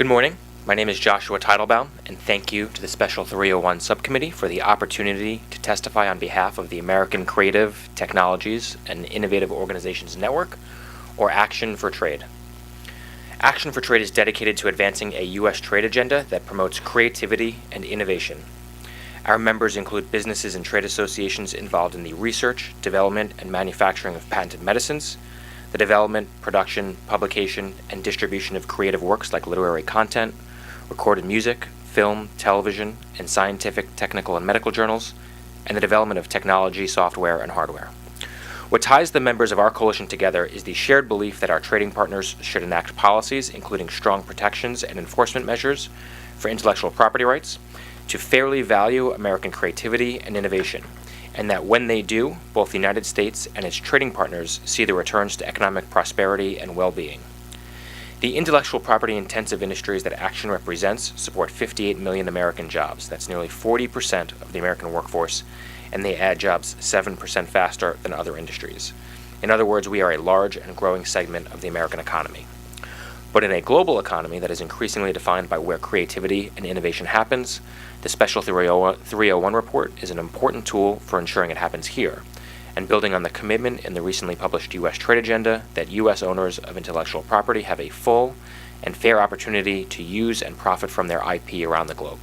Good morning. My name is Joshua Teitelbaum, and thank you to the Special 301 Subcommittee for the opportunity to testify on behalf of the American Creative Technologies and Innovative Organizations Network, or Action for Trade. Action for Trade is dedicated to advancing a U.S. trade agenda that promotes creativity and innovation. Our members include businesses and trade associations involved in the research, development, and manufacturing of patented medicines, the development, production, publication, and distribution of creative works like literary content, recorded music, film, television, and scientific, technical, and medical journals, and the development of technology, software, and hardware. What ties the members of our coalition together is the shared belief that our trading partners should enact policies, including strong protections and enforcement measures for intellectual property rights, to fairly value American creativity and innovation, and that when they do, both the United States and its trading partners see the returns to economic prosperity and well-being. The intellectual property-intensive industries that Action represents support 58 million American jobs. That's nearly 40% of the American workforce, and they add jobs 7% faster than other industries. In other words, we are a large and growing segment of the American economy. But in a global economy that is increasingly defined by where creativity and innovation happens, the Special 301 report is an important tool for ensuring it happens here, and building on the commitment in the recently published U.S. trade agenda that U.S. owners of intellectual property have a full and fair opportunity to use and profit from their IP around the globe.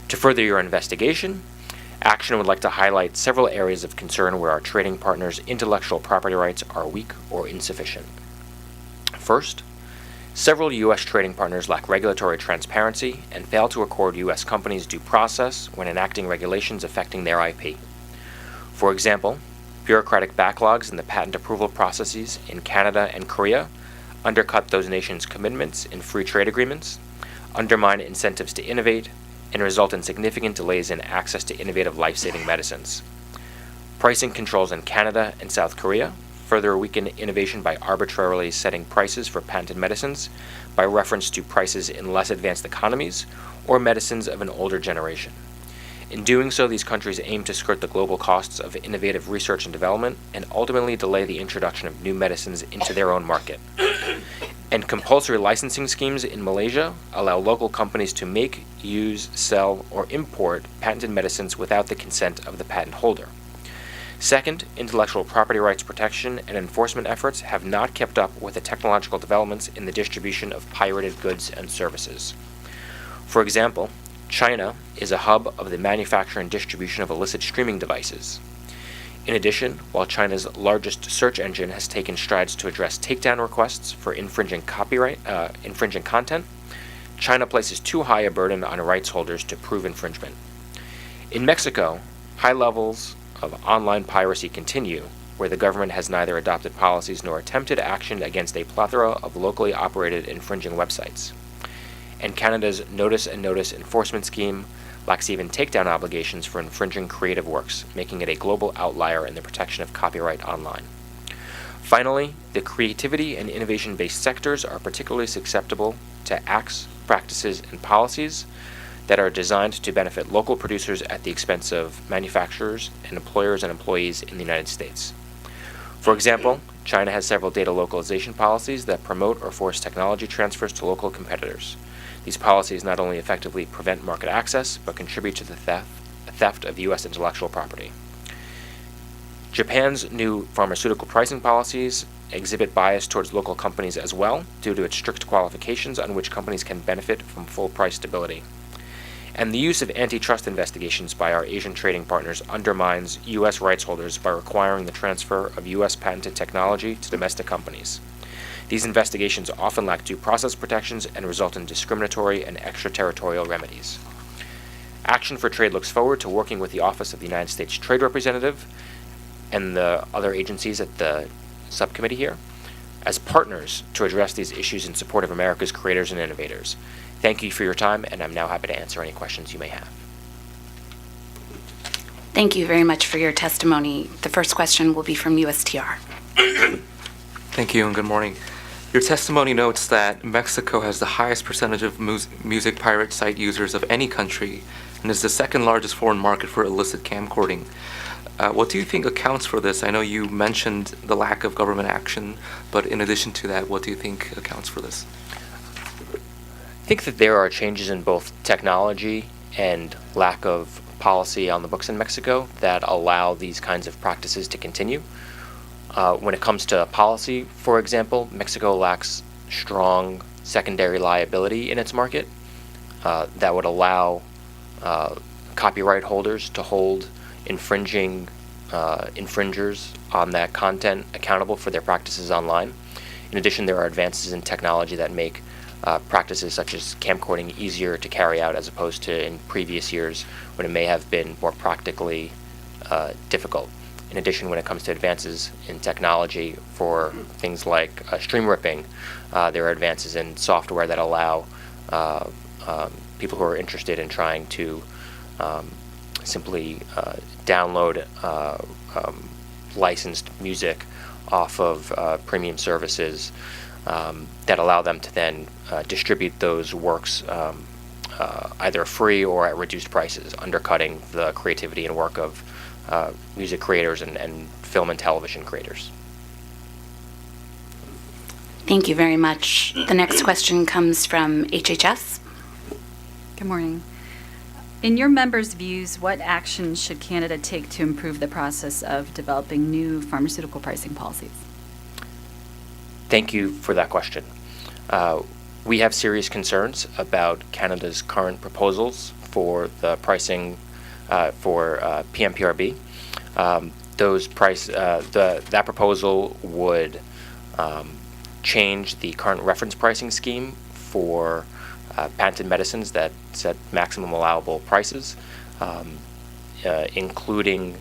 To further your investigation, Action would like to highlight several areas of concern where our trading partners' intellectual property rights are weak or insufficient. First, several U.S. trading partners lack regulatory transparency and fail to accord U.S. companies due process when enacting regulations affecting their IP. For example, bureaucratic backlogs in the patent approval processes in Canada and Korea undercut those nations' commitments in free trade agreements, undermine incentives to innovate, and result in significant delays in access to innovative life-saving medicines. Pricing controls in Canada and South Korea further weaken innovation by arbitrarily setting prices for patented medicines by reference to prices in less advanced economies or medicines of an older generation. In doing so, these countries aim to skirt the global costs of innovative research and development and ultimately delay the introduction of new medicines into their own market. And compulsory licensing schemes in Malaysia allow local companies to make, use, sell, or import patented medicines without the consent of the patent holder. Second, intellectual property rights protection and enforcement efforts have not kept up with the technological developments in the distribution of pirated goods and services. For example, China is a hub of the manufacture and distribution of illicit streaming devices. In addition, while China's largest search engine has taken strides to address takedown requests for infringing content, China places too high a burden on rights holders to prove infringement. In Mexico, high levels of online piracy continue, where the government has neither adopted policies nor attempted action against a plethora of locally operated infringing websites. And Canada's notice and notice enforcement scheme lacks even takedown obligations for infringing creative works, making it a global outlier in the protection of copyright online. Finally, the creativity and innovation-based sectors are particularly susceptible to acts, practices, and policies that are designed to benefit local producers at the expense of manufacturers and employers and employees in the United States. For example, China has several data localization policies that promote or force technology transfers to local competitors. These policies not only effectively prevent market access, but contribute to the theft of U.S. intellectual property. Japan's new pharmaceutical pricing policies exhibit bias towards local companies as well, due to its strict qualifications on which companies can benefit from full price stability. And the use of antitrust investigations by our Asian trading partners undermines U.S. rights holders by requiring the transfer of U.S. patented technology to domestic companies. These investigations often lack due process protections and result in discriminatory and extraterritorial remedies. Action for Trade looks forward to working with the Office of the United States Trade Representative and the other agencies at the subcommittee here as partners to address these issues in support of America's creators and innovators. Thank you for your time, and I'm now happy to answer any questions you may have. Thank you very much for your testimony. The first question will be from USTR. Thank you and good morning. Your testimony notes that Mexico has the highest percentage of music pirate site users of any country and is the second largest foreign market for illicit camcording. What do you think accounts for this? I know you mentioned the lack of government action, but in addition to that, what do you think accounts for this? think that there are changes in both technology and lack of policy on the books in Mexico that allow these kinds of practices to continue. When it comes to policy, for example, Mexico lacks strong secondary liability in its market that would allow copyright holders to hold infringers on that content accountable for their practices online. In addition, there are advances in technology that make practices such as camcording easier to carry out as opposed to in previous years when it may have been more practically difficult. In addition, when it comes to advances in technology for things like stream ripping, there are advances in software that allow people who are interested in trying to simply download licensed music off of premium services that allow them to then distribute those works either free or at reduced prices, undercutting the creativity and work of music creators and film and television creators. Thank you very much. The next question comes from HHS. Good morning. In your members' views, what action should Canada take to improve the process of developing new pharmaceutical pricing policies? Thank you for that question. We have serious concerns about Canada's current proposals for the pricing for PMPRB. That proposal would change the current reference pricing scheme for patented medicines that set maximum allowable prices, including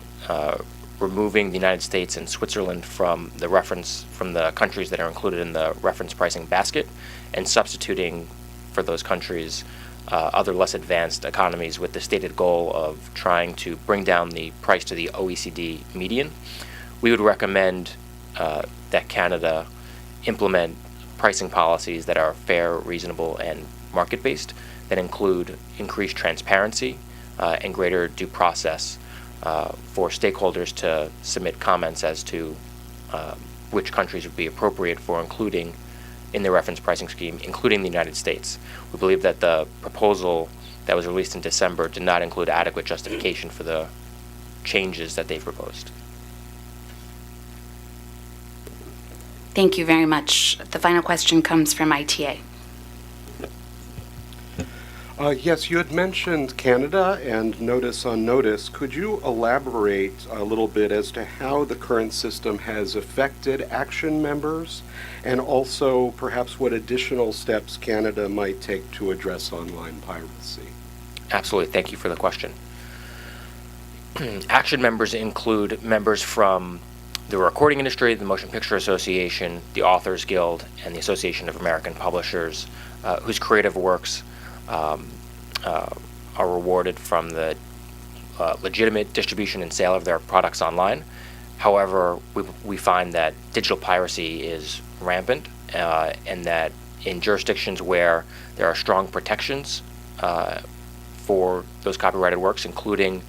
removing the United States and Switzerland from the countries that are included in the reference pricing basket, and substituting for those countries other less advanced economies with the stated goal of trying to bring down the price to the OECD median. We would recommend that Canada implement pricing policies that are fair, reasonable, and market-based, that include increased transparency and greater due process for stakeholders to submit comments as to which countries would be appropriate for including in the reference pricing scheme, including the United States. We believe that the proposal that was released in December did not include adequate justification for the changes that they've proposed. Thank you very much. The final question comes from ITA. Yes, you had mentioned Canada and notice on notice. Could you elaborate a little bit as to how the current system has affected Action members, and also perhaps what additional steps Canada might take to address online piracy? Absolutely. Thank you for the question. Action members include members from the recording industry, the Motion Picture Association, the Authors Guild, and the Association of American Publishers, whose creative works are rewarded from the legitimate distribution and sale of their products online. However, we find that digital piracy is rampant, and that in jurisdictions where there are strong protections for those copyrighted works, including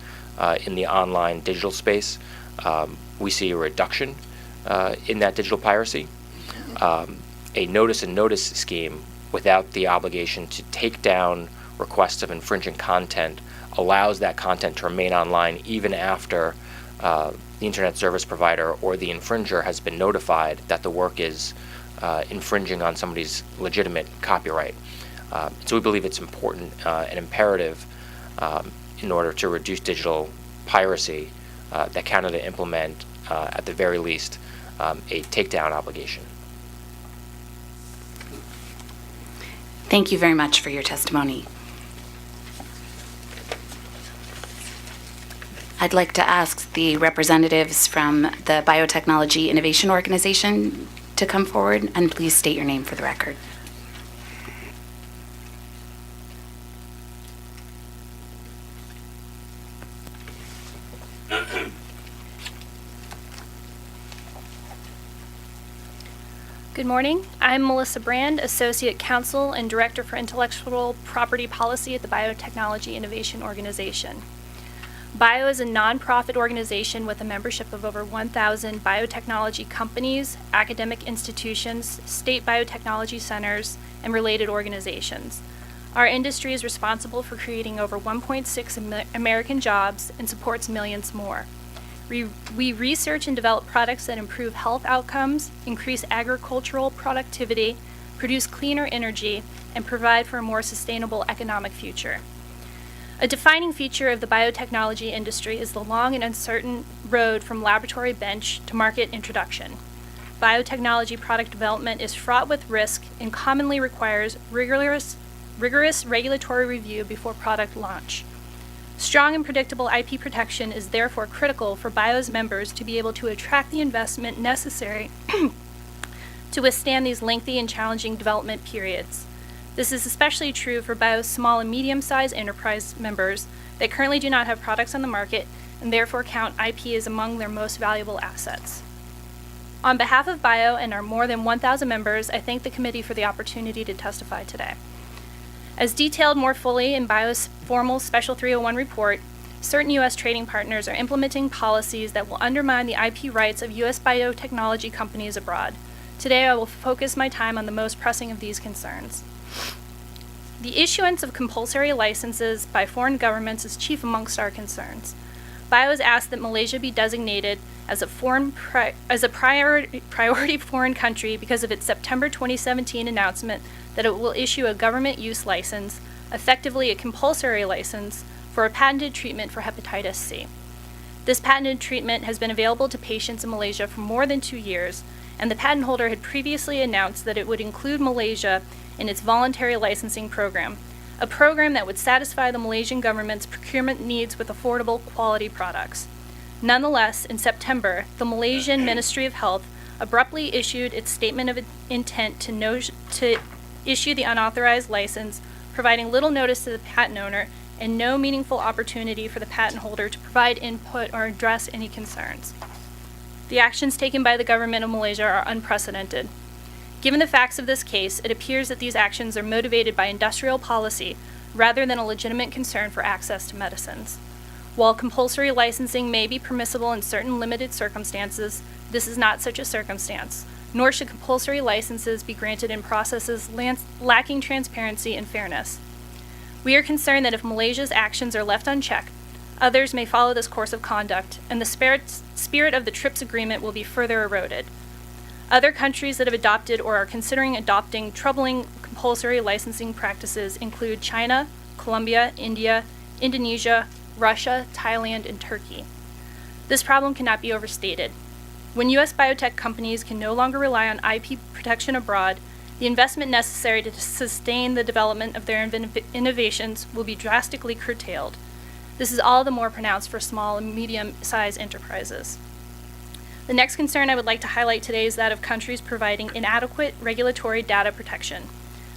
in the online digital space, we see a reduction in that digital piracy. A notice and notice scheme without the obligation to take down requests of infringing content allows that content to remain online even after the internet service provider or the infringer has been notified that the work is infringing on somebody's legitimate copyright. So we believe it's important and imperative in order to reduce digital piracy that Canada implement, at the very least, a takedown obligation. Thank you very much for your testimony. I'd like to ask the representatives from the Biotechnology Innovation Organization to come forward, and please state your name for the record. Good morning. I'm Melissa Brand, Associate Counsel and Director for Intellectual Property Policy at the Biotechnology Innovation Organization. Bio is a nonprofit organization with a membership of over 1,000 biotechnology companies, academic institutions, state biotechnology centers, and related organizations. Our industry is responsible for creating over 1.6 American jobs and supports millions more. We research and develop products that improve health outcomes, increase agricultural productivity, produce cleaner energy, and provide for a more sustainable economic future. A defining feature of the biotechnology industry is the long and uncertain road from laboratory bench to market introduction. Biotechnology product development is fraught with risk and commonly requires rigorous regulatory review before product launch. Strong and predictable IP protection is therefore critical for BIO's members to be able to attract the investment necessary to withstand these lengthy and challenging development periods. This is especially true for BIO's small and medium-sized enterprise members that currently do not have products on the market and therefore count IP as among their most valuable assets. On behalf of BIO and our more than 1,000 members, I thank the committee for the opportunity to testify today. As detailed more fully in BIO's formal Special 301 report, certain U.S. trading partners are implementing policies that will undermine the IP rights of U.S. biotechnology companies abroad. Today, I will focus my time on the most pressing of these concerns. The issuance of compulsory licenses by foreign governments is chief amongst our concerns. BIO has asked that Malaysia be designated as a priority foreign country because of its September 2017 announcement that it will issue a government use license, effectively a compulsory license, for a patented treatment for hepatitis C. This patented treatment has been available to patients in Malaysia for more than 2 years, and the patent holder had previously announced that it would include Malaysia in its voluntary licensing program, a program that would satisfy the Malaysian government's procurement needs with affordable quality products. Nonetheless, in September, the Malaysian Ministry of Health abruptly issued its statement of intent to issue the unauthorized license, providing little notice to the patent owner and no meaningful opportunity for the patent holder to provide input or address any concerns. The actions taken by the government of Malaysia are unprecedented. Given the facts of this case, it appears that these actions are motivated by industrial policy rather than a legitimate concern for access to medicines. While compulsory licensing may be permissible in certain limited circumstances, this is not such a circumstance, nor should compulsory licenses be granted in processes lacking transparency and fairness. We are concerned that if Malaysia's actions are left unchecked, others may follow this course of conduct, and the spirit of the TRIPS agreement will be further eroded. Other countries that have adopted or are considering adopting troubling compulsory licensing practices include China, Colombia, India, Indonesia, Russia, Thailand, and Turkey. This problem cannot be overstated. When U.S. biotech companies can no longer rely on IP protection abroad, the investment necessary to sustain the development of their innovations will be drastically curtailed. This is all the more pronounced for small and medium-sized enterprises. The next concern I would like to highlight today is that of countries providing inadequate regulatory data protection,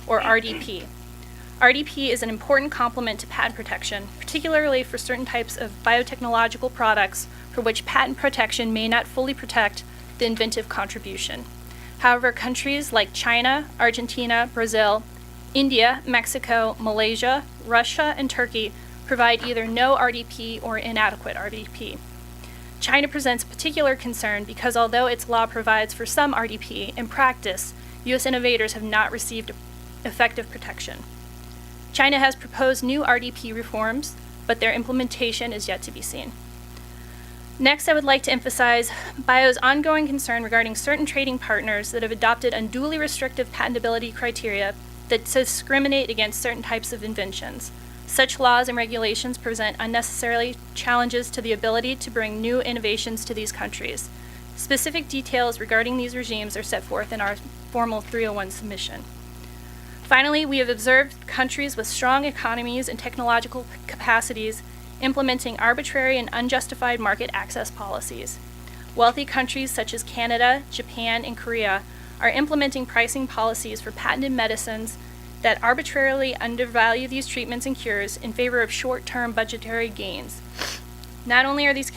or RDP. RDP is an important complement to patent protection, particularly for certain types of biotechnological products for which patent protection may not fully protect the inventive contribution. However, countries like China, Argentina, Brazil, India, Mexico, Malaysia, Russia, and Turkey provide either no RDP or inadequate RDP. China presents particular concern because although its law provides for some RDP, in practice, U.S. innovators have not received effective protection. China has proposed new RDP reforms, but their implementation is yet to be seen. Next, I would like to emphasize BIO's ongoing concern regarding certain trading partners that have adopted unduly restrictive patentability criteria that discriminate against certain types of inventions. Such laws and regulations present unnecessarily challenges to the ability to bring new innovations to these countries. Specific details regarding these regimes are set forth in our formal 301 submission. Finally, we have observed countries with strong economies and technological capacities implementing arbitrary and unjustified market access policies. Wealthy countries such as Canada, Japan, and Korea are implementing pricing policies for patented medicines that arbitrarily undervalue these treatments and cures in favor of short-term budgetary gains. Not only are these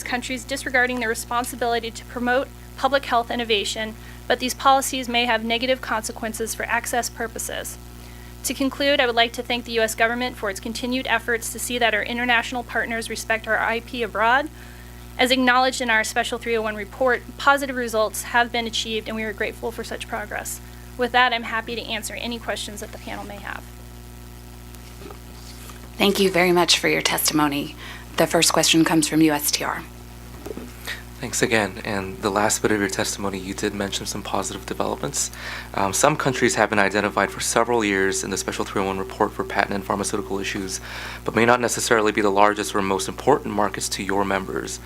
countries disregarding their responsibility to promote public health innovation, but these policies may have negative consequences for access purposes. To conclude, I would like to thank the U.S. government for its continued efforts to see that our international partners respect our IP abroad. As acknowledged in our Special 301 report, positive results have been achieved, and we are grateful for such progress. With that, I'm happy to answer any questions that the panel may have. Thank you very much for your testimony. The first question comes from USTR. Thanks again. And the last bit of your testimony, you did mention some positive developments. Some countries have been identified for several years in the Special 301 report for patent and pharmaceutical issues, but may not necessarily be the largest or most important markets to your members.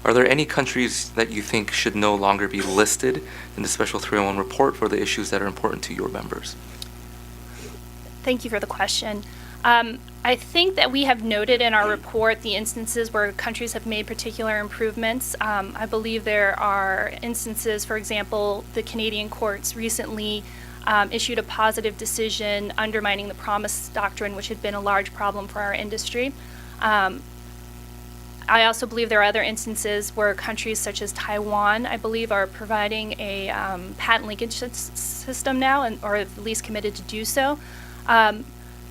Are there any countries that you think should no longer be listed in the Special 301 report for the issues that are important to your members? Thank you for the question. I think that we have noted in our report the instances where countries have made particular improvements. I believe there are instances, for example, the Canadian courts recently issued a positive decision undermining the promise doctrine, which had been a large problem for our industry. I also believe there are other instances where countries such as Taiwan, I believe, are providing a patent linkage system now, or at least committed to do so.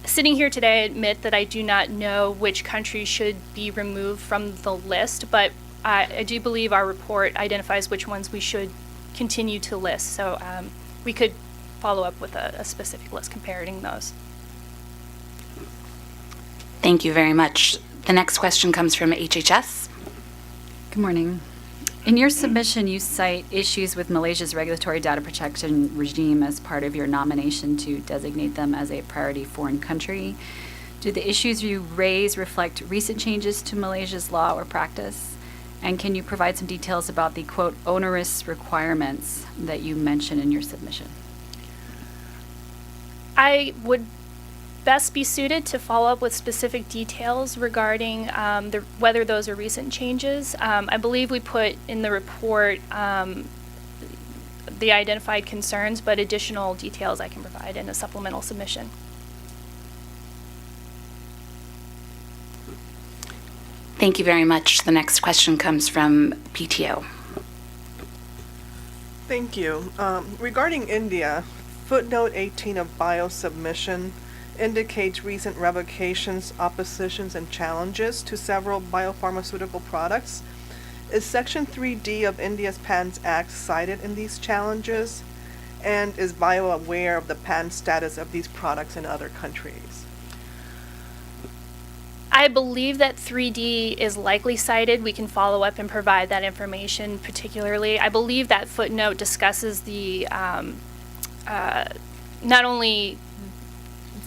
Sitting here today, I admit that I do not know which countries should be removed from the list, but I do believe our report identifies which ones we should continue to list. So we could follow up with a specific list comparing those. Thank you very much. The next question comes from HHS. Good morning. In your submission, you cite issues with Malaysia's regulatory data protection regime as part of your nomination to designate them as a priority foreign country. Do the issues you raise reflect recent changes to Malaysia's law or practice? And can you provide some details about the, quote, onerous requirements that you mention in your submission? I would best be suited to follow up with specific details regarding whether those are recent changes. I believe we put in the report the identified concerns, but additional details I can provide in a supplemental submission. Thank you very much. The next question comes from PTO. Thank you. Regarding India, footnote 18 of bio submission indicates recent revocations, oppositions, and challenges to several biopharmaceutical products. Is Section 3D of India's Patents Act cited in these challenges? And is Bio aware of the patent status of these products in other countries? I believe that 3D is likely cited. We can follow up and provide that information particularly. I believe that footnote discusses the not only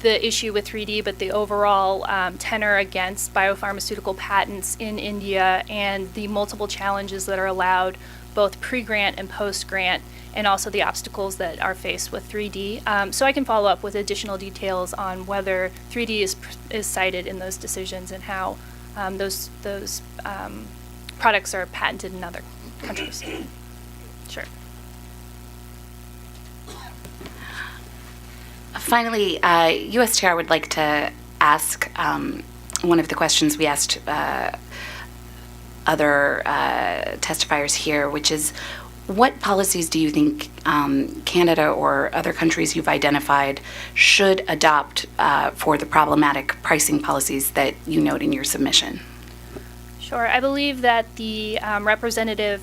the issue with 3D, but the overall tenor against biopharmaceutical patents in India and the multiple challenges that are allowed both pre-grant and post-grant, and also the obstacles that are faced with 3D. So I can follow up with additional details on whether 3D is cited in those decisions and how those products are patented in other countries. Sure. Finally, USTR would like to ask one of the questions we asked other testifiers here, which is, what policies do you think Canada or other countries you've identified should adopt for the problematic pricing policies that you note in your submission? Sure. I believe that the representative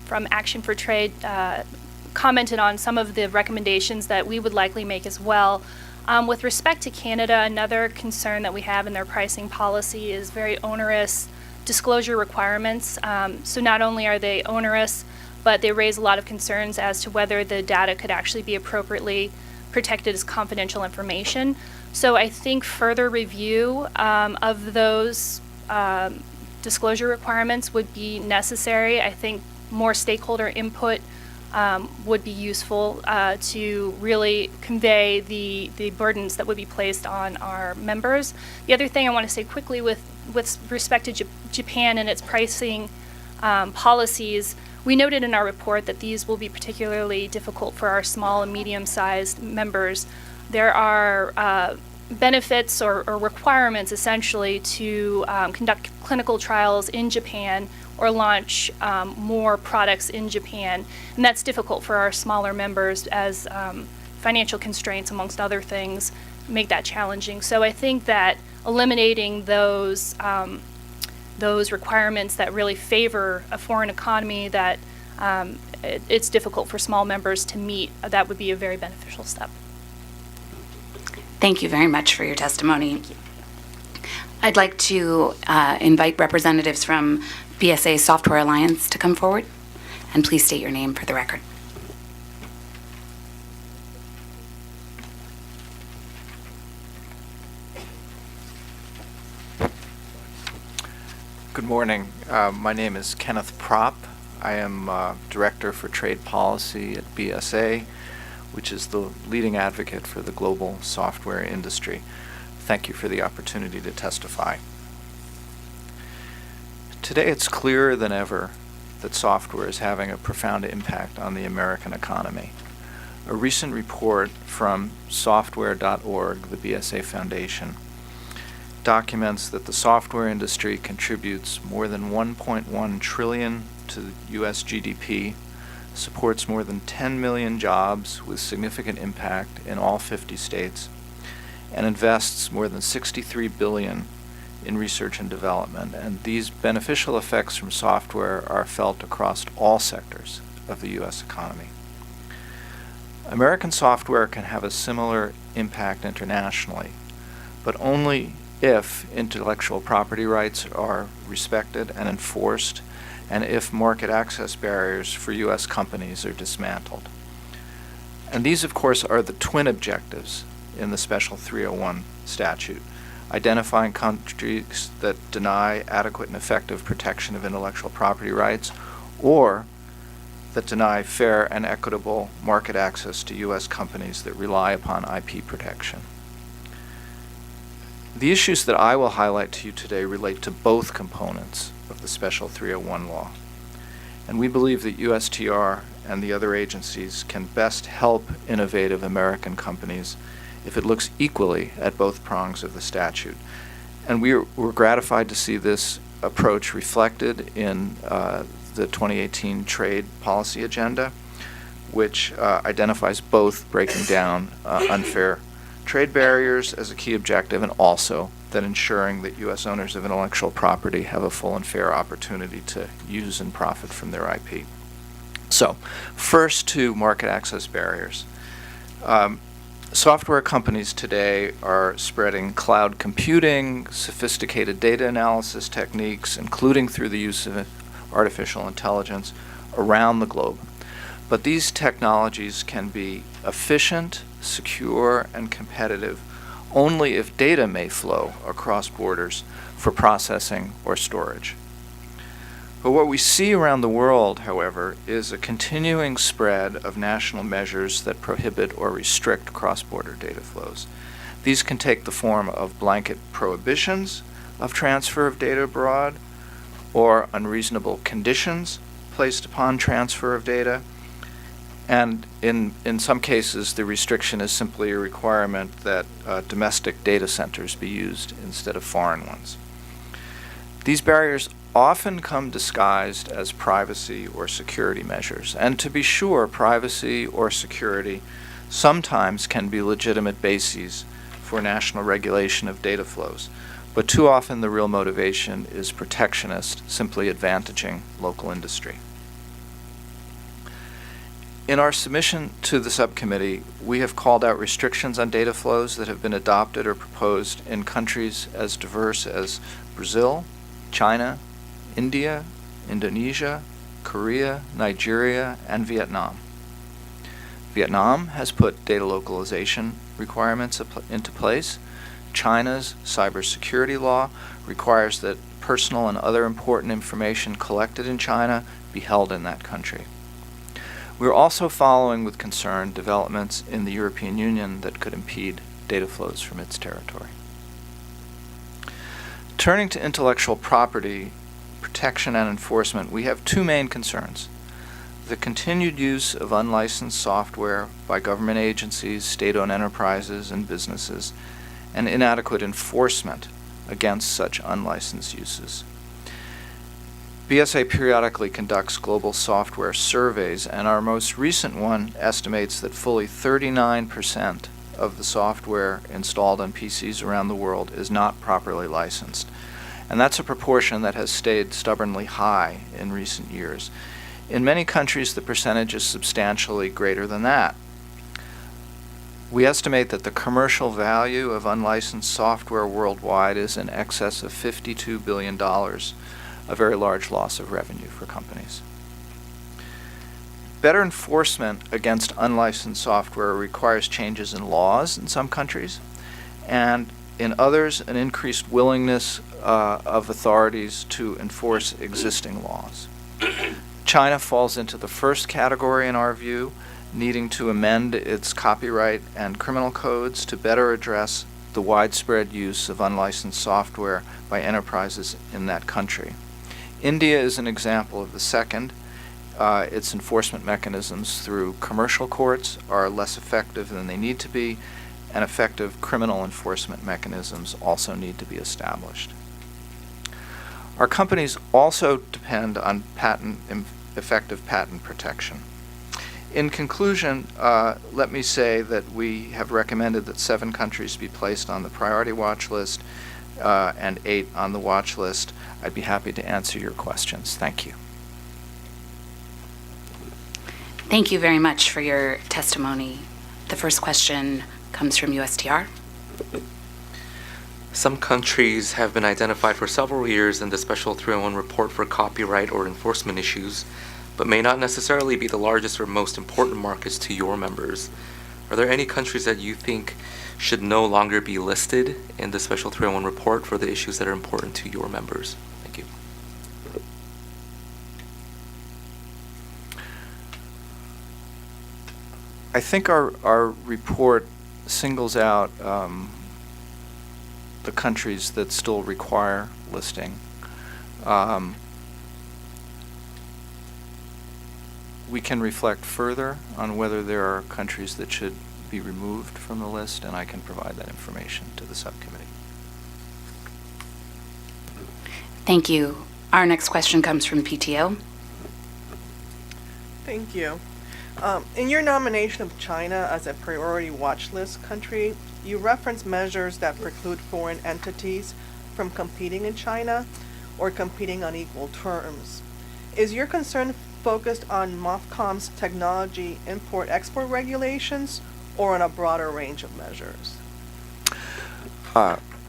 from Action for Trade commented on some of the recommendations that we would likely make as well. With respect to Canada, another concern that we have in their pricing policy is very onerous disclosure requirements. So not only are they onerous, but they raise a lot of concerns as to whether the data could actually be appropriately protected as confidential information. So I think further review of those disclosure requirements would be necessary. I think more stakeholder input would be useful to really convey the burdens that would be placed on our members. The other thing I want to say quickly with respect to Japan and its pricing policies, we noted in our report that these will be particularly difficult for our small and medium-sized members. There are benefits or requirements essentially to conduct clinical trials in Japan or launch more products in Japan. And that's difficult for our smaller members as financial constraints, amongst other things, make that challenging. So I think that eliminating those requirements that really favor a foreign economy that it's difficult for small members to meet, that would be a very beneficial step. Thank you very much for your testimony. I'd like to invite representatives from BSA Software Alliance to come forward, and please state your name for the record. Good morning. My name is Kenneth Propp. I am Director for Trade Policy at BSA, which is the leading advocate for the global software industry. Thank you for the opportunity to testify. Today it's clearer than ever that software is having a profound impact on the American economy. A recent report from software.org, the BSA Foundation, documents that the software industry contributes more than $1.1 trillion to the U.S. GDP, supports more than 10 million jobs with significant impact in all 50 states, and invests more than $63 billion in research and development. And these beneficial effects from software are felt across all sectors of the U.S. economy. American software can have a similar impact internationally, but only if intellectual property rights are respected and enforced, and if market access barriers for U.S. companies are dismantled. And these, of course, are the twin objectives in the Special 301 statute, identifying countries that deny adequate and effective protection of intellectual property rights, or that deny fair and equitable market access to U.S. companies that rely upon IP protection. The issues that I will highlight to you today relate to both components of the Special 301 law, and we believe that USTR and the other agencies can best help innovative American companies if it looks equally at both prongs of the statute. And we're gratified to see this approach reflected in the 2018 trade policy agenda, which identifies both breaking down unfair trade barriers as a key objective, and also that ensuring that U.S. owners of intellectual property have a full and fair opportunity to use and profit from their IP. So, first to market access barriers. Software companies today are spreading cloud computing, sophisticated data analysis techniques, including through the use of artificial intelligence, around the globe. But these technologies can be efficient, secure, and competitive only if data may flow across borders for processing or storage. But what we see around the world, however, is a continuing spread of national measures that prohibit or restrict cross-border data flows. These can take the form of blanket prohibitions of transfer of data abroad, or unreasonable conditions placed upon transfer of data. And in some cases, the restriction is simply a requirement that domestic data centers be used instead of foreign ones. These barriers often come disguised as privacy or security measures. And to be sure, privacy or security sometimes can be legitimate bases for national regulation of data flows. But too often the real motivation is protectionist, simply advantaging local industry. In our submission to the subcommittee, we have called out restrictions on data flows that have been adopted or proposed in countries as diverse as Brazil, China, India, Indonesia, Korea, Nigeria, and Vietnam. Vietnam has put data localization requirements into place. China's cybersecurity law requires that personal and other important information collected in China be held in that country. We're also following with concern developments in the European Union that could impede data flows from its territory. Turning to intellectual property protection and enforcement, we have two main concerns: the continued use of unlicensed software by government agencies, state-owned enterprises, and businesses, and inadequate enforcement against such unlicensed uses. BSA periodically conducts global software surveys, and our most recent one estimates that fully 39% of the software installed on PCs around the world is not properly licensed. And that's a proportion that has stayed stubbornly high in recent years. In many countries, the percentage is substantially greater than that. We estimate that the commercial value of unlicensed software worldwide is in excess of $52 billion, a very large loss of revenue for companies. Better enforcement against unlicensed software requires changes in laws in some countries, and in others, an increased willingness of authorities to enforce existing laws. China falls into the first category in our view, needing to amend its copyright and criminal codes to better address the widespread use of unlicensed software by enterprises in that country. India is an example of the second. Its enforcement mechanisms through commercial courts are less effective than they need to be, and effective criminal enforcement mechanisms also need to be established. Our companies also depend on effective patent protection. In conclusion, let me say that we have recommended that 7 countries be placed on the priority watch list and 8 on the watch list. I'd be happy to answer your questions. Thank you. Thank you very much for your testimony. The first question comes from USTR. Some countries have been identified for several years in the Special 301 report for copyright or enforcement issues, but may not necessarily be the largest or most important markets to your members. Are there any countries that you think should no longer be listed in the Special 301 report for the issues that are important to your members? Thank you. I think our report singles out the countries that still require listing. We can reflect further on whether there are countries that should be removed from the list, and I can provide that information to the subcommittee. Thank you. Our next question comes from PTO. Thank you. In your nomination of China as a priority watch list country, you reference measures that preclude foreign entities from competing in China or competing on equal terms. Is your concern focused on MOFCOM's technology import-export regulations or on a broader range of measures?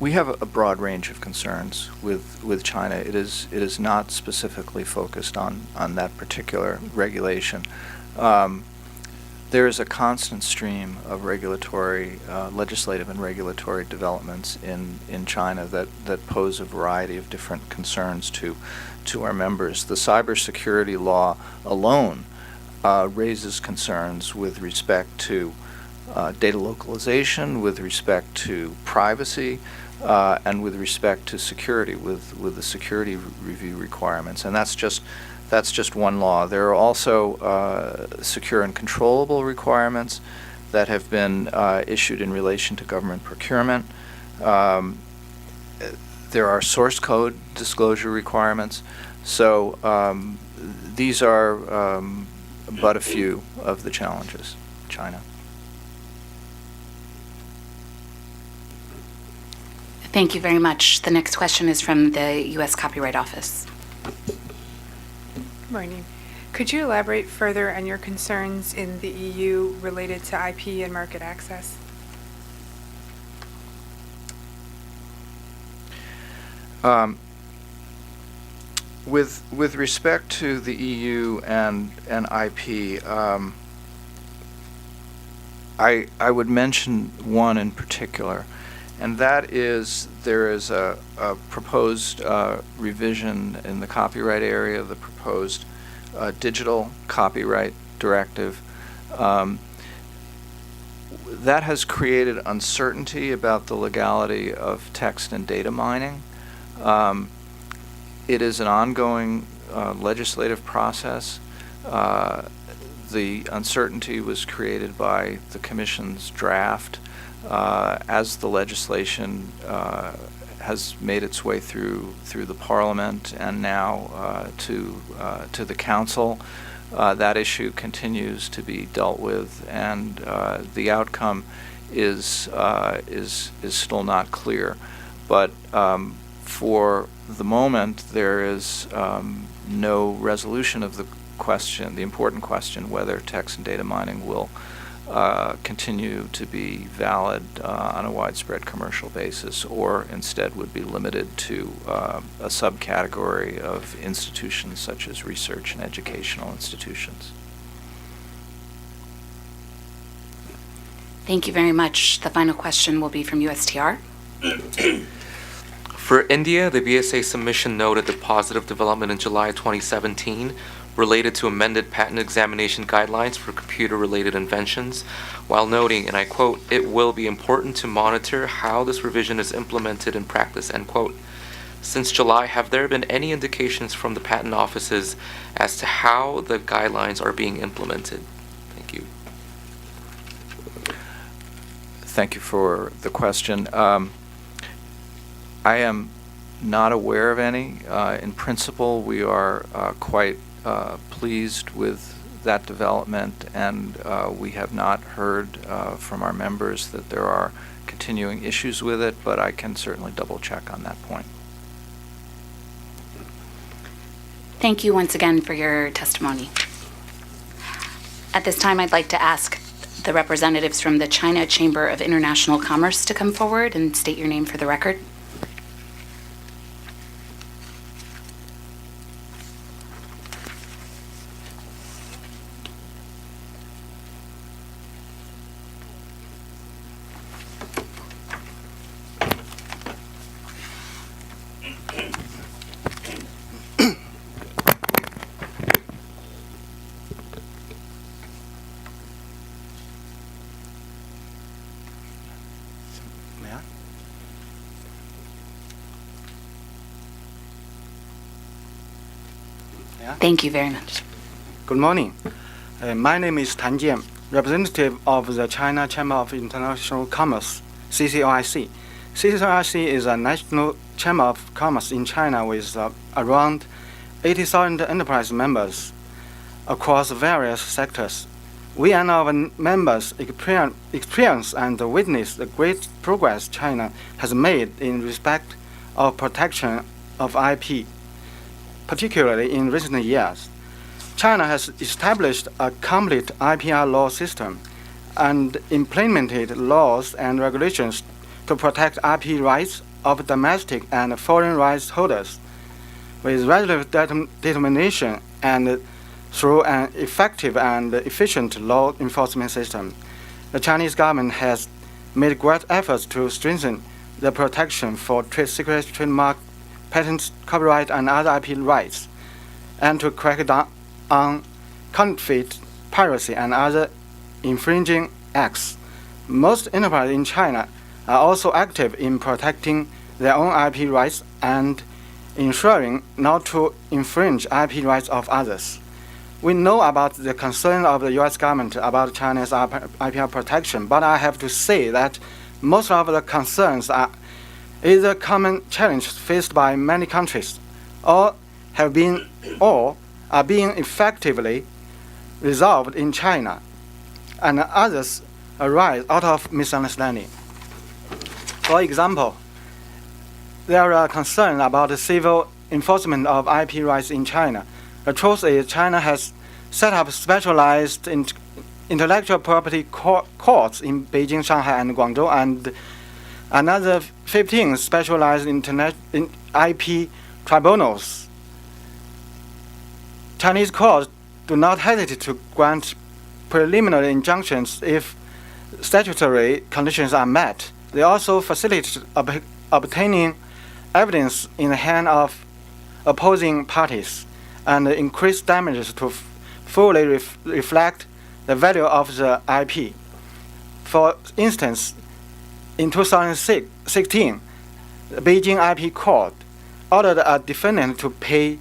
We have a broad range of concerns with China. It is not specifically focused on that particular regulation. There is a constant stream of regulatory, legislative and regulatory developments in China that pose a variety of different concerns to our members. The cybersecurity law alone raises concerns with respect to data localization, with respect to privacy, and with respect to security, with the security review requirements. And that's just one law. There are also secure and controllable requirements that have been issued in relation to government procurement. There are source code disclosure requirements. So these are but a few of the challenges in China. Thank you very much. The next question is from the U.S. Copyright Office. Morning. Could you elaborate further on your concerns in the EU related to IP and market access? With respect to the EU and IP, I would mention one in particular, and that is there is a proposed revision in the copyright area of the proposed digital copyright directive. That has created uncertainty about the legality of text and data mining. It is an ongoing legislative process. The uncertainty was created by the Commission's draft as the legislation has made its way through the Parliament and now to the Council. That issue continues to be dealt with, and the outcome is still not clear. But for the moment, there is no resolution of the question, the important question, whether text and data mining will continue to be valid on a widespread commercial basis, or instead would be limited to a subcategory of institutions such as research and educational institutions. Thank you very much. The final question will be from USTR. For India, the BSA submission noted the positive development in July 2017 related to amended patent examination guidelines for computer-related inventions, while noting, and I quote, "It will be important to monitor how this revision is implemented in practice," end quote. Since July, have there been any indications from the patent offices as to how the guidelines are being implemented? Thank you. Thank you for the question. I am not aware of any. In principle, we are quite pleased with that development, and we have not heard from our members that there are continuing issues with it, but I can certainly double check on that point. Thank you once again for your testimony. At this time, I'd like to ask the representatives from the China Chamber of International Commerce to come forward and state your name for the record. Thank you very much. Good morning. My name is Tan Jian, representative of the China Chamber of International Commerce, CCIC. CCIC is a national chamber of commerce in China with around 80,000 enterprise members across various sectors. We and our members experience and witness the great progress China has made in respect of protection of IP, particularly in recent years. China has established a complete IPR law system and implemented laws and regulations to protect IP rights of domestic and foreign rights holders with relative determination and through an effective and efficient law enforcement system. The Chinese government has made great efforts to strengthen the protection for trade secrets, trademark, patents, copyright, and other IP rights, and to crack down on counterfeit, piracy, and other infringing acts. Most enterprises in China are also active in protecting their own IP rights and ensuring not to infringe IP rights of others. We know about the concern of the U.S. government about China's IPR protection, but I have to say that most of the concerns are a common challenge faced by many countries, or are being effectively resolved in China, and others arise out of misunderstanding. For example, there are concerns about the civil enforcement of IP rights in China. The truth is, China has set up specialized intellectual property courts in Beijing, Shanghai, and Guangzhou, and another 15 specialized in IP tribunals. Chinese courts do not hesitate to grant preliminary injunctions if statutory conditions are met. They also facilitate obtaining evidence in the hand of opposing parties and increase damages to fully reflect the value of the IP. For instance, in 2016, the Beijing IP Court ordered a defendant to pay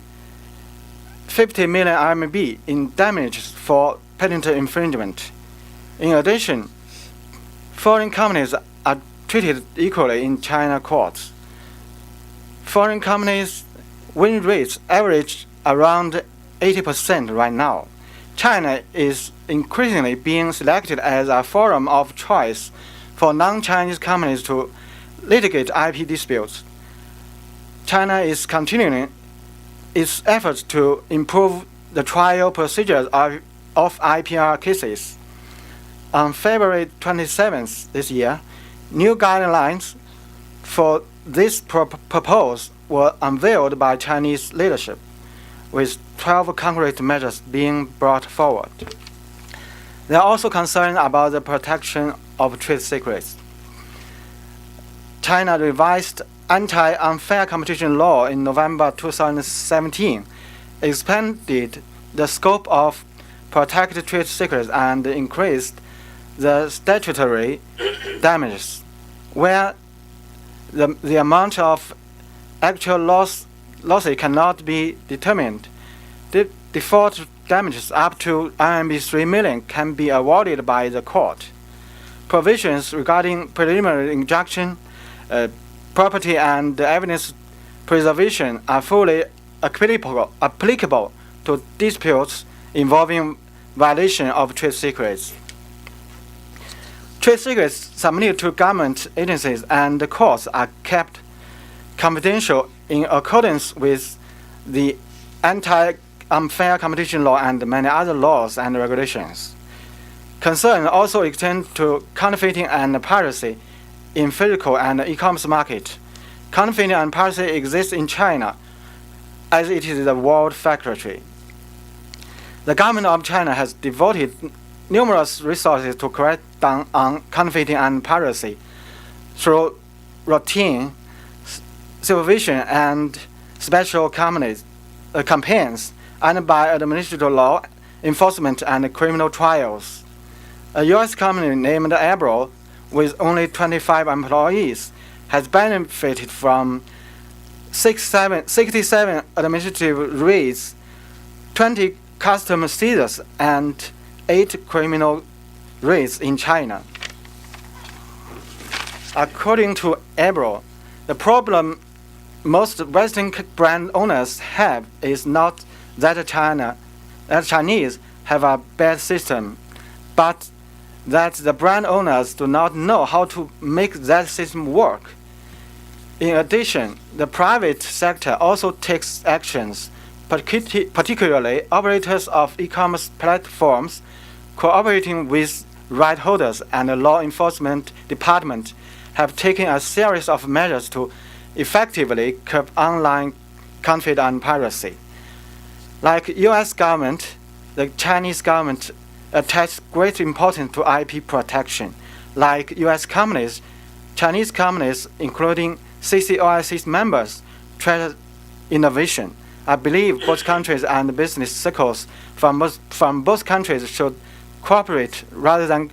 50 million RMB in damages for patent infringement. In addition, foreign companies are treated equally in China courts. Foreign companies' win rates average around 80% right now. China is increasingly being selected as a forum of choice for non-Chinese companies to litigate IP disputes. China is continuing its efforts to improve the trial procedures of IPR cases. On February 27th this year, new guidelines for this purpose were unveiled by Chinese leadership, with 12 concrete measures being brought forward. They are also concerned about the protection of trade secrets. China revised anti-unfair competition law in November 2017, expanded the scope of protected trade secrets and increased the statutory damages, where the amount of actual losses cannot be determined. The default damages up to RMB 3 million can be awarded by the court. Provisions regarding preliminary injunction, property and evidence preservation are fully applicable to disputes involving violation of trade secrets. Trade secrets submitted to government agencies and the courts are kept confidential in accordance with the anti-unfair competition law and many other laws and regulations. Concern also extends to counterfeiting and piracy in physical and e-commerce market. Counterfeiting and piracy exist in China, as it is the world factory. The government of China has devoted numerous resources to crack down on counterfeiting and piracy through routine supervision and special campaigns, and by administrative law enforcement and criminal trials. A U.S. company named Abro, with only 25 employees, has benefited from 67 administrative raids, 20 custom seizures, and 8 criminal raids in China. According to Abro, the problem most Western brand owners have is not that Chinese have a bad system, but that the brand owners do not know how to make that system work. In addition, the private sector also takes actions, particularly operators of e-commerce platforms cooperating with right holders and the law enforcement department have taken a series of measures to effectively curb online counterfeit and piracy. Like U.S. government, the Chinese government attaches great importance to IP protection. Like U.S. companies, Chinese companies, including CCIA members, treasure innovation. I believe both countries and business circles from both countries should cooperate rather than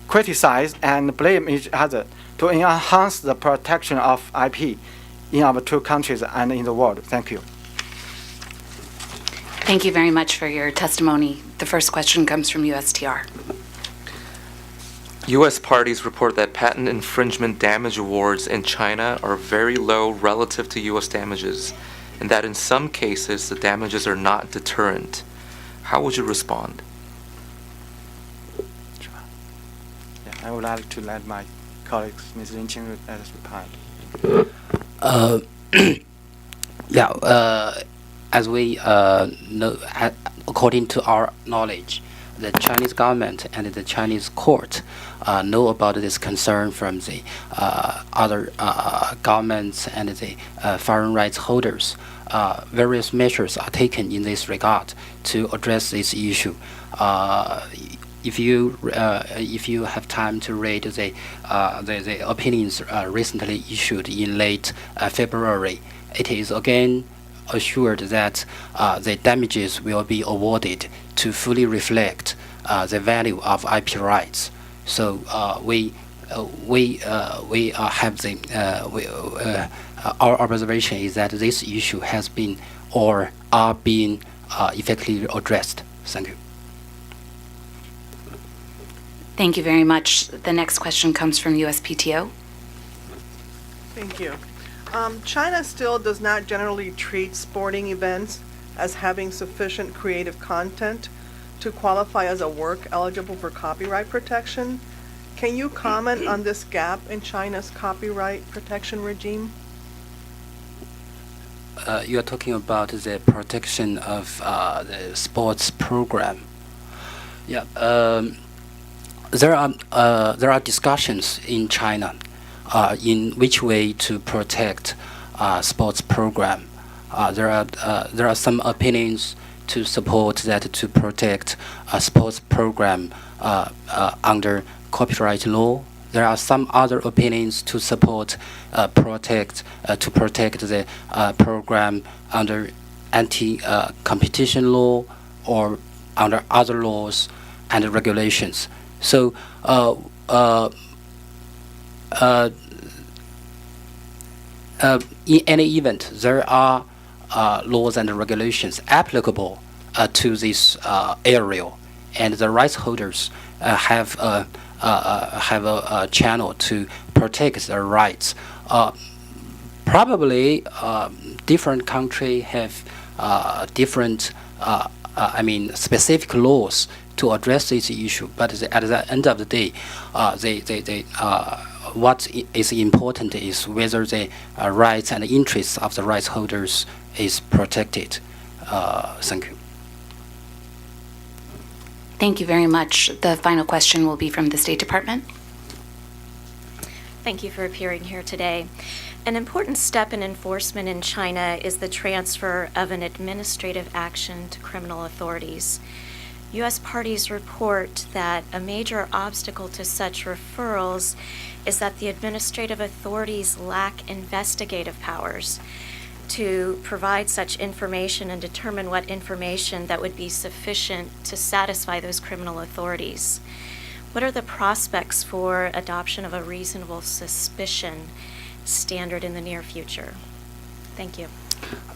criticize and blame each other to enhance the protection of IP in our two countries and in the world. Thank you. Thank you very much for your testimony. The first question comes from USTR. U.S. parties report that patent infringement damage awards in China are very low relative to U.S. damages, and that in some cases the damages are not deterrent. How would you respond? I would like to let my colleagues, Ms. Lin Qing, reply. As we know, according to our knowledge, the Chinese government and the Chinese court know about this concern from the other governments and the foreign rights holders. Various measures are taken in this regard to address this issue. If you have time to read the opinions recently issued in late February, it is again assured that the damages will be awarded to fully reflect the value of IP rights. So we have our observation is that this issue has been or are being effectively addressed. Thank you. Thank you very much. The next question comes from USPTO. Thank you. China still does not generally treat sporting events as having sufficient creative content to qualify as a work eligible for copyright protection. Can you comment on this gap in China's copyright protection regime? you are talking about the protection of the sports program. Yeah, there are discussions in China in which way to protect sports program. There are some opinions to support that to protect a sports program under copyright law. There are some other opinions to support protect the program under anti-competition law or under other laws and regulations. So in any event, there are laws and regulations applicable to this area, and the rights holders have a channel to protect their rights. Probably different countries have different, specific laws to address this issue. But at the end of the day, what is important is whether the rights and interests of the rights holders is protected. Thank you. Thank you very much. The final question will be from the State Department. Thank you for appearing here today. An important step in enforcement in China is the transfer of an administrative action to criminal authorities. U.S. parties report that a major obstacle to such referrals is that the administrative authorities lack investigative powers to provide such information and determine what information that would be sufficient to satisfy those criminal authorities. What are the prospects for adoption of a reasonable suspicion standard in the near future? Thank you.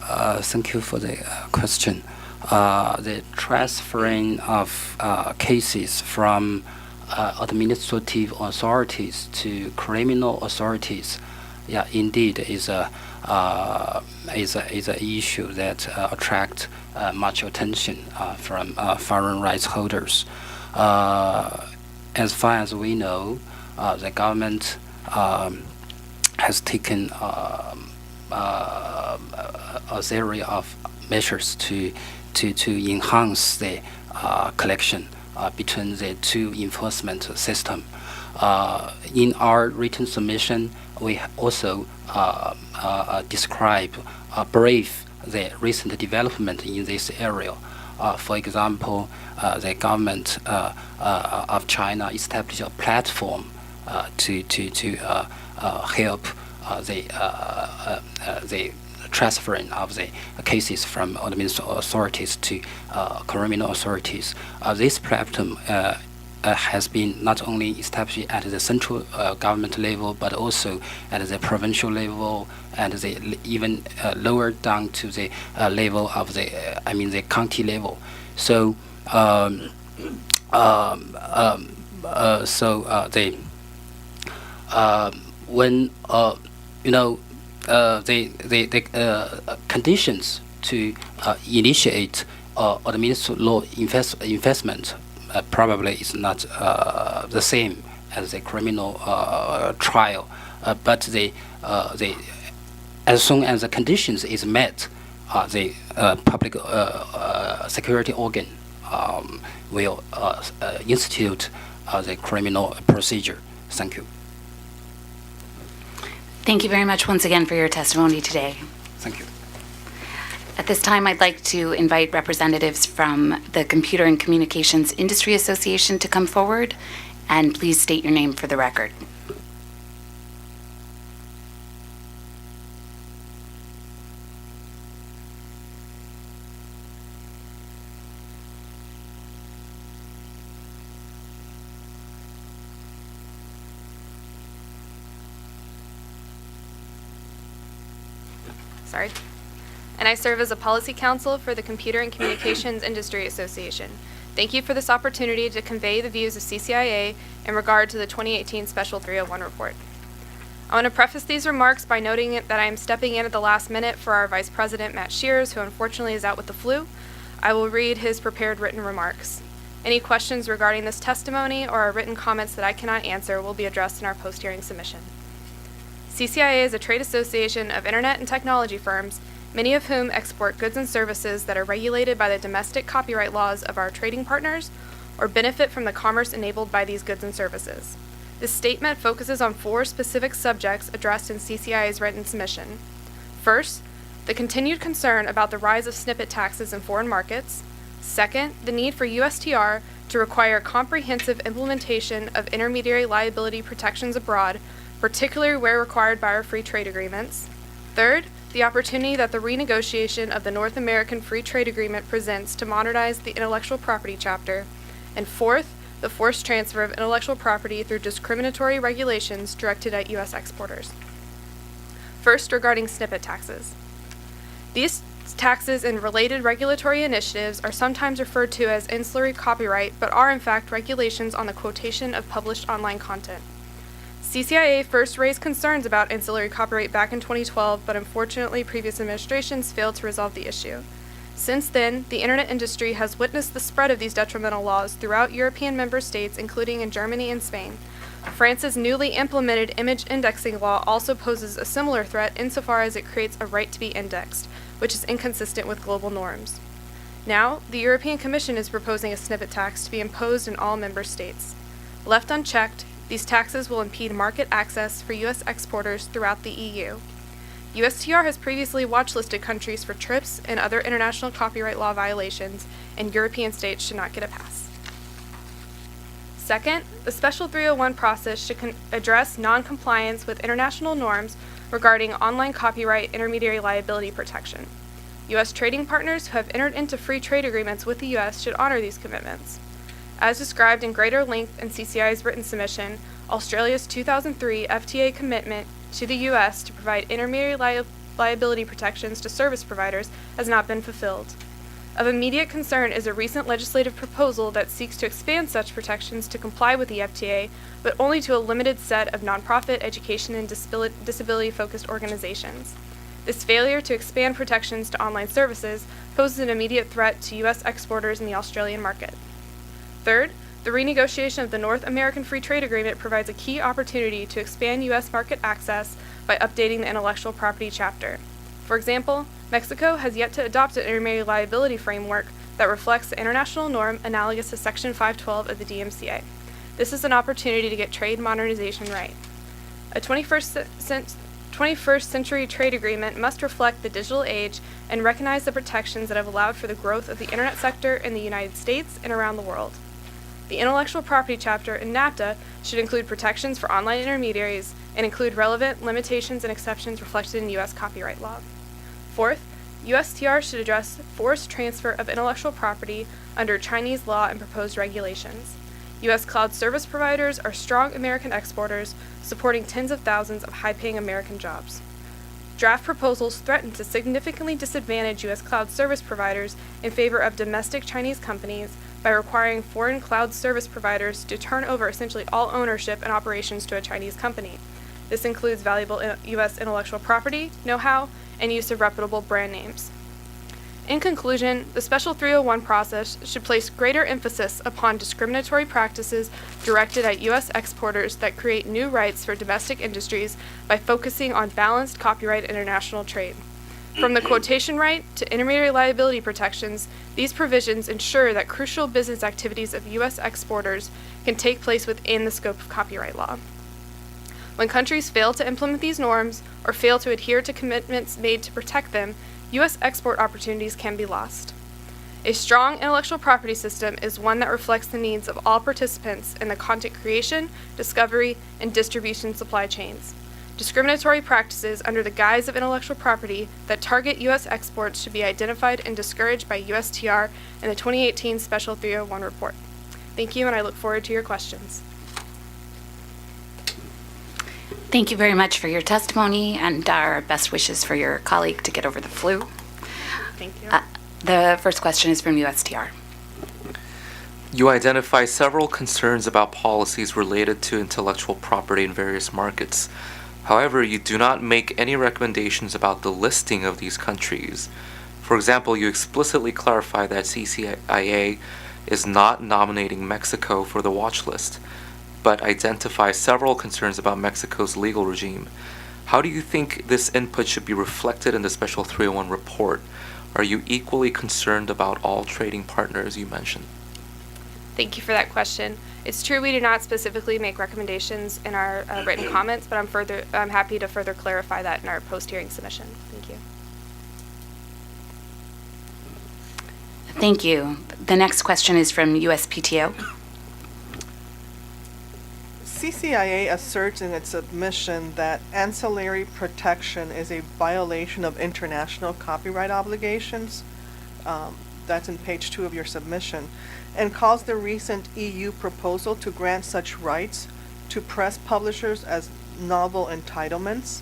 Thank you for the question. The transferring of cases from administrative authorities to criminal authorities, yeah, indeed is a issue that attract much attention from foreign rights holders. As far as we know, the government has taken a series of measures to enhance the collection between the two enforcement system. In our written submission, we also describe, brief the recent development in this area. For example, the government of China established a platform to help the transferring of the cases from administrative authorities to criminal authorities. This platform has been not only established at the central government level, but also at the provincial level and even lower down to the level of the county level. So when the conditions to initiate administrative law investment probably is not the same as the criminal trial, but as soon as the conditions is met, the public security organ will institute the criminal procedure. Thank you. Thank you very much once again for your testimony today. Thank you. At this time, I'd like to invite representatives from the Computer and Communications Industry Association to come forward, and please state your name for the record. And I serve as a policy counsel for the Computer and Communications Industry Association. Thank you for this opportunity to convey the views of CCIA in regard to the 2018 Special 301 report. I want to preface these remarks by noting that I am stepping in at the last minute for our Vice President, Matt Shears, who unfortunately is out with the flu. I will read his prepared written remarks. Any questions regarding this testimony or our written comments that I cannot answer will be addressed in our post-hearing submission. CCIA is a trade association of internet and technology firms many of whom export goods and services that are regulated by the domestic copyright laws of our trading partners or benefit from the commerce enabled by these goods and services. This statement focuses on 4 specific subjects addressed in CCIA's written submission. First, the continued concern about the rise of snippet taxes in foreign markets. Second, the need for USTR to require comprehensive implementation of intermediary liability protections abroad, particularly where required by our free trade agreements. Third, the opportunity that the renegotiation of the North American Free Trade Agreement presents to modernize the intellectual property chapter. And fourth, the forced transfer of intellectual property through discriminatory regulations directed at U.S. exporters. First, regarding snippet taxes. These taxes and related regulatory initiatives are sometimes referred to as ancillary copyright, but are in fact regulations on the quotation of published online content. CCIA first raised concerns about ancillary copyright back in 2012, but unfortunately previous administrations failed to resolve the issue. Since then, the internet industry has witnessed the spread of these detrimental laws throughout European member states, including in Germany and Spain. France's newly implemented image indexing law also poses a similar threat insofar as it creates a right to be indexed, which is inconsistent with global norms. Now, the European Commission is proposing a snippet tax to be imposed in all member states. Left unchecked, these taxes will impede market access for U.S. exporters throughout the EU. USTR has previously watch-listed countries for TRIPS and other international copyright law violations, and European states should not get a pass. Second, the Special 301 process should address non-compliance with international norms regarding online copyright intermediary liability protection. U.S. trading partners who have entered into free trade agreements with the U.S. should honor these commitments. As described in greater length in CCI's written submission, Australia's 2003 FTA commitment to the U.S. to provide intermediary liability protections to service providers has not been fulfilled. Of immediate concern is a recent legislative proposal that seeks to expand such protections to comply with the FTA, but only to a limited set of nonprofit education and disability-focused organizations. This failure to expand protections to online services poses an immediate threat to U.S. exporters in the Australian market. Third, the renegotiation of the North American Free Trade Agreement provides a key opportunity to expand U.S. market access by updating the intellectual property chapter. For example, Mexico has yet to adopt an intermediary liability framework that reflects the international norm analogous to Section 512 of the DMCA. This is an opportunity to get trade modernization right. A 21st century trade agreement must reflect the digital age and recognize the protections that have allowed for the growth of the internet sector in the United States and around the world. The intellectual property chapter in NAFTA should include protections for online intermediaries and include relevant limitations and exceptions reflected in U.S. copyright law. Fourth, USTR should address forced transfer of intellectual property under Chinese law and proposed regulations. U.S. cloud service providers are strong American exporters, supporting tens of thousands of high-paying American jobs. Draft proposals threaten to significantly disadvantage U.S. cloud service providers in favor of domestic Chinese companies by requiring foreign cloud service providers to turn over essentially all ownership and operations to a Chinese company. This includes valuable U.S. intellectual property, know-how, and use of reputable brand names. In conclusion, the Special 301 process should place greater emphasis upon discriminatory practices directed at U.S. exporters that create new rights for domestic industries by focusing on balanced copyright international trade. From the quotation right to intermediary liability protections, these provisions ensure that crucial business activities of U.S. exporters can take place within the scope of copyright law. When countries fail to implement these norms or fail to adhere to commitments made to protect them, U.S. export opportunities can be lost. A strong intellectual property system is one that reflects the needs of all participants in the content creation, discovery, and distribution supply chains. Discriminatory practices under the guise of intellectual property that target U.S. exports should be identified and discouraged by USTR in the 2018 Special 301 report. Thank you, and I look forward to your questions. Thank you very much for your testimony, and our best wishes for your colleague to get over the flu. Thank you. The first question is from USTR. You identify several concerns about policies related to intellectual property in various markets. However, you do not make any recommendations about the listing of these countries. For example, you explicitly clarify that CCIA is not nominating Mexico for the watch list, but identify several concerns about Mexico's legal regime. How do you think this input should be reflected in the Special 301 report? Are you equally concerned about all trading partners you mentioned? Thank you for that question. It's true we do not specifically make recommendations in our written comments, but I'm happy to further clarify that in our post-hearing submission. Thank you. Thank you. The next question is from USPTO. CCIA asserts in its submission that ancillary protection is a violation of international copyright obligations. That's in page 2 of your submission, and calls the recent EU proposal to grant such rights to press publishers as novel entitlements.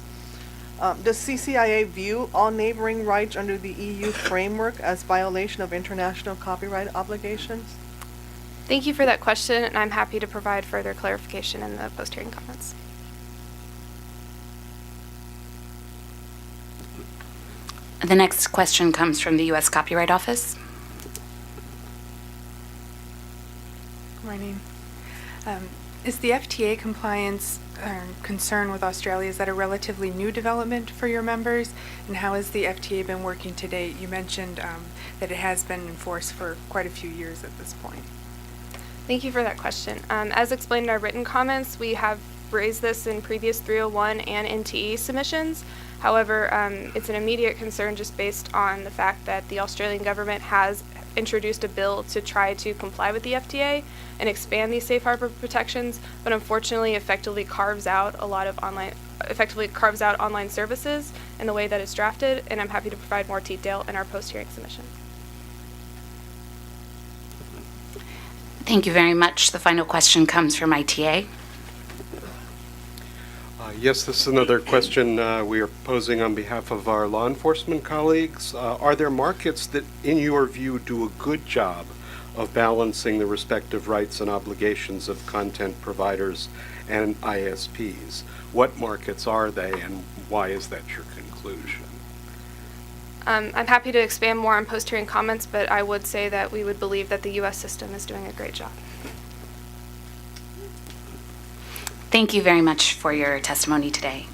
Does CCIA view all neighboring rights under the EU framework as violation of international copyright obligations? Thank you for that question, and I'm happy to provide further clarification in the post-hearing comments. The next question comes from the U.S. Copyright Office. Good morning. Is the FTA compliance concern with Australia, is that a relatively new development for your members? And how has the FTA been working to date? You mentioned that it has been enforced for quite a few years at this point. Thank you for that question. As explained in our written comments, we have raised this in previous 301 and NTE submissions. However, it's an immediate concern just based on the fact that the Australian government has introduced a bill to try to comply with the FTA and expand these safe harbor protections, but unfortunately effectively carves out online services in the way that it's drafted, and I'm happy to provide more detail in our post-hearing submission. Thank you very much. The final question comes from ITA. Yes, this is another question we are posing on behalf of our law enforcement colleagues. Are there markets that, in your view, do a good job of balancing the respective rights and obligations of content providers and ISPs? What markets are they, and why is that your conclusion? I'm happy to expand more on post-hearing comments, but I would say that we would believe that the U.S. system is doing a great job. Thank you very much for your testimony today.